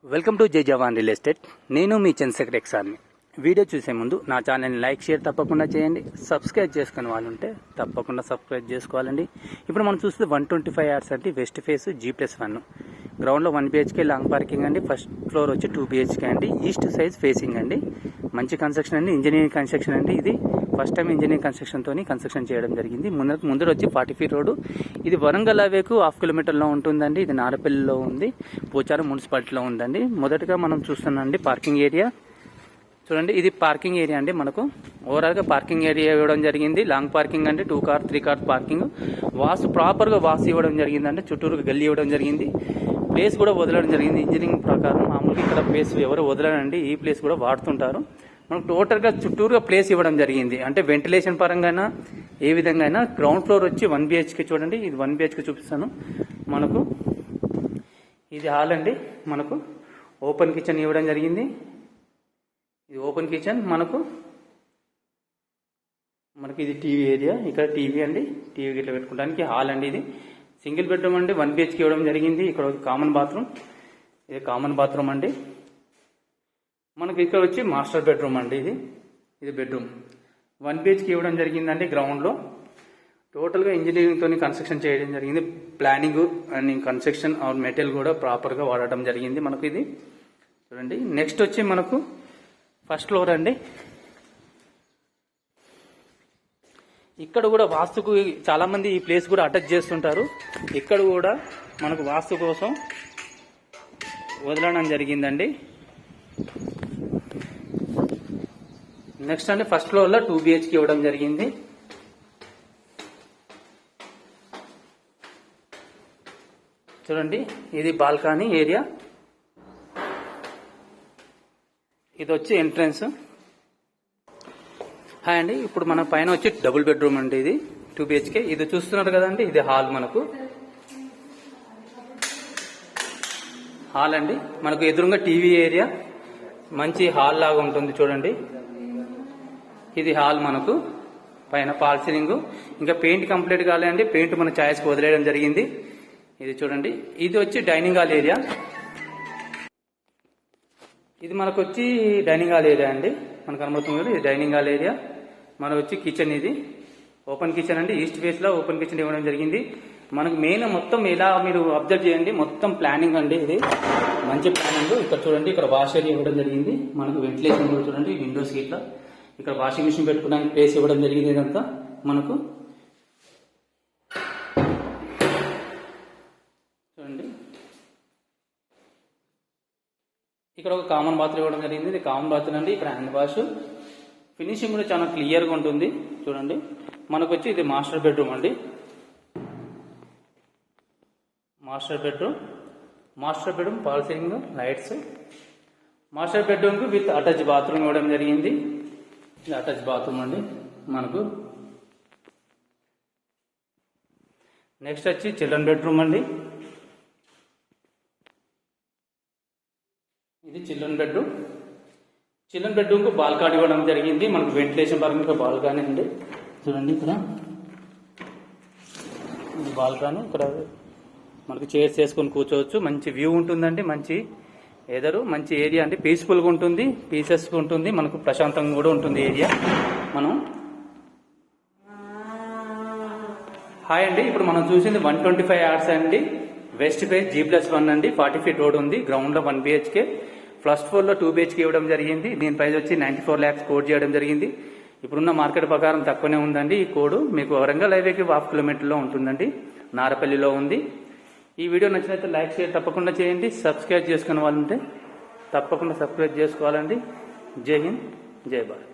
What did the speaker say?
Welcome to జై జవాన్ real estate. నేను మీ Chandrasekhar ఎక్సార్ని. Video చూసే ముందు నా ఛానల్ని లైక్ షేర్ తప్పకుండా చేయండి. సబ్స్క్రైబ్ చేసుకునే వాళ్ళు ఉంటే తప్పకుండా సబ్స్క్రైబ్ చేసుకోవాలండి. ఇప్పుడు మనం చూస్తే 125 యార్డ్స్ అంటే వెస్ట్ ఫేస్ G+1 గ్రౌండ్లో 1 BHK లాంగ్ పార్కింగ్ అండి. ఫస్ట్ ఫ్లోర్ వచ్చి 2 BHK అండి. ఈస్ట్ సైజ్ ఫేసింగ్ అండి. మంచి కన్స్ట్రక్షన్ అండి, ఇంజనీరింగ్ కన్స్ట్రక్షన్ అండి. ఇది ఫస్ట్ టైం ఇంజనీరింగ్ కన్స్ట్రక్షన్ చేయడం జరిగింది. ముందర వచ్చి 40 ఫీట్ రోడ్డు. ఇది వరంగల్ హైవేకు 1/2 కిలోమీటర్లో ఉంటుందండి. ఇది నారపల్లిలో ఉంది, పోచారం మున్సిపాలిటీలో ఉందండి. మొదటగా మనం చూస్తున్నామండి పార్కింగ్ ఏరియా చూడండి. ఇది పార్కింగ్ ఏరియా అండి. మనకు ఓవరాల్గా పార్కింగ్ ఏరియా ఇవ్వడం జరిగింది. లాంగ్ పార్కింగ్ అంటే 2 కార్ 3 కార్ పార్కింగ్. ప్రాపర్గా వాసు ఇవ్వడం జరిగిందంటే చుట్టూరు గల్లీ ఇవ్వడం జరిగింది. ప్లేస్ కూడా వదలడం జరిగింది. ఇంజనీరింగ్ ప్రకారం మామూలుగా ఇక్కడ ప్లేస్ ఎవరు వదలనండి, ఈ ప్లేస్ కూడా వాడుతుంటారు. మనకు టోటల్గా చుట్టూరుగా ప్లేస్ ఇవ్వడం జరిగింది. అంటే వెంటిలేషన్ పరంగా ఏ విధంగా అయినా. గ్రౌండ్ ఫ్లోర్ వచ్చి 1 BHK చూడండి. ఇది 1 BHK చూపిస్తాను. మనకు ఇది హాల్ అండి. మనకు ఓపెన్ కిచెన్ ఇవ్వడం జరిగింది. ఇది ఓపెన్ కిచెన్. మనకు ఇది టీవీ ఏరియా. ఇక్కడ టీవీ అండి, టీవీ గిట్లా పెట్టుకోవడానికి హాల్ అండి. ఇది సింగిల్ బెడ్రూమ్ అండి. 1 BHK ఇవ్వడం జరిగింది. ఇక్కడ కామన్ బాత్రూమ్, ఇది కామన్ బాత్రూమ్ అండి. మనకి ఇక్కడ వచ్చి మాస్టర్ బెడ్రూమ్ అండి. ఇది బెడ్రూమ్ 1 BHK ఇవ్వడం జరిగిందండి. గ్రౌండ్లో టోటల్గా ఇంజనీరింగ్తో కన్స్ట్రక్షన్ చేయడం జరిగింది. Planning and construction are material కూడా ప్రాపర్గా వాడటం జరిగింది. మనకు ఇది చూడండి. నెక్స్ట్ వచ్చి మనకు ఫస్ట్ ఫ్లోర్ అండి. ఇక్కడ కూడా వాస్తుకు చాలామంది ఈ ప్లేస్ కూడా అటాచ్ చేస్తుంటారు. ఇక్కడ కూడా మనకు వాస్తు కోసం వదలడం జరిగిందండి. నెక్స్ట్ అండి ఫస్ట్ ఫ్లోర్లో 2 BHK ఇవ్వడం జరిగింది. చూడండి, ఇది బాల్కనీ ఏరియా. ఇది వచ్చి ఎంట్రన్స్. హాయ్ అండి. ఇప్పుడు మన పైన వచ్చి డబుల్ బెడ్రూమ్ అండి. ఇది 2 BHK. ఇది చూస్తున్నారు కదండి, ఇది హాల్. మనకు హాల్ అండి. మనకు ఎదురుగా టీవీ ఏరియా, మంచి హాల్ లాగా ఉంటుంది చూడండి. ఇది హాల్. మనకు పైన ఫాల్ సీలింగ్, ఇంకా పెయింట్ కంప్లీట్ కాలేదండి. పెయింట్ మన ఛాయిస్కి వదిలేయడం జరిగింది. ఇది చూడండి. ఇది వచ్చి డైనింగ్ హాల్ ఏరియా. ఇది మనకు వచ్చి డైనింగ్ హాల్ ఏరియా అండి. మనకు కనబడుతుంది ఇది డైనింగ్ హాల్ ఏరియా. మనకు వచ్చి కిచెన్. ఇది ఓపెన్ కిచెన్ అండి. ఈస్ట్ ఫేస్ లో ఓపెన్ కిచెన్ ఇవ్వడం జరిగింది. మనకు మెయిన్ మొత్తం ఇలా మీరు అబ్జర్వ్ చేయండి, మొత్తం ప్లానింగ్ అండి. ఇది మంచి ప్లానింగ్. ఇక్కడ చూడండి, ఇక్కడ వాష్ ఏరియా ఇవ్వడం జరిగింది. మనకు వెంటిలేషన్ కూడా చూడండి, విండోస్ ఇట్లా. ఇక్కడ వాషింగ్ మిషన్ పెట్టుకోవడానికి ప్లేస్ ఇవ్వడం జరిగింది. ఇదంతా మనకు చూడండి. ఇక్కడ ఒక కామన్ బాత్రూమ్ ఇవ్వడం జరిగింది. ఇది కామన్ బాత్రూమ్ అండి. ఇక్కడ హ్యాండ్ వాష్. ఫినిషింగ్ కూడా చాలా క్లియర్గా ఉంటుంది చూడండి. మనకు వచ్చి ఇది మాస్టర్ బెడ్రూమ్ అండి. Master bedroom fall ceiling, lights. Master బెడ్రూమ్కి విత్ అటాచ్ బాత్రూమ్ ఇవ్వడం జరిగింది. ఇది అటాచ్ బాత్రూమ్ అండి. మనకు నెక్స్ట్ వచ్చి చిల్డ్రన్ బెడ్రూమ్ అండి. ఇది చిల్డ్రన్ బెడ్రూమ్కు బాల్కనీ ఇవ్వడం జరిగింది. మనకు వెంటిలేషన్ పరంగా బాల్కనీ అండి. చూడండి, ఇక్కడ బాల్కనీ. ఇక్కడ మనకు చైర్స్ వేసుకొని కూర్చోవచ్చు. మంచి వ్యూ ఉంటుందండి. మంచి మంచి ఏరియా అండి. పీస్ఫుల్గా ఉంటుంది, పీసెస్గా ఉంటుంది. మనకు ప్రశాంతంగా కూడా ఉంటుంది ఏరియా. మనం హాయ్ అండి. ఇప్పుడు మనం చూసింది 125 యార్డ్స్ అండి. వెస్ట్ ఫేస్ G+1 అండి. 40 ఫీట్ రోడ్ ఉంది. గ్రౌండ్లో 1 BHK. ఫస్ట్ ఫ్లోర్లో 2 BHK ఇవ్వడం జరిగింది. దీని ప్రైస్ వచ్చి 94 lakhs కోడ్ చేయడం జరిగింది. ఇప్పుడున్న మార్కెట్ ప్రకారం తక్కువనే ఉందండి. ఈ కోడ్ మీకు వరంగల్ హైవేకి 1/2 కిలోమీటర్లో ఉంటుందండి. నారపల్లిలో ఉంది. ఈ వీడియో నచ్చినట్లయితే లైక్ షేర్ తప్పకుండా చేయండి. సబ్స్క్రైబ్ చేసుకునే వాళ్ళు ఉంటే తప్పకుండా సబ్స్క్రైబ్ చేసుకోవాలండి. జై హింద్, జై భారత్.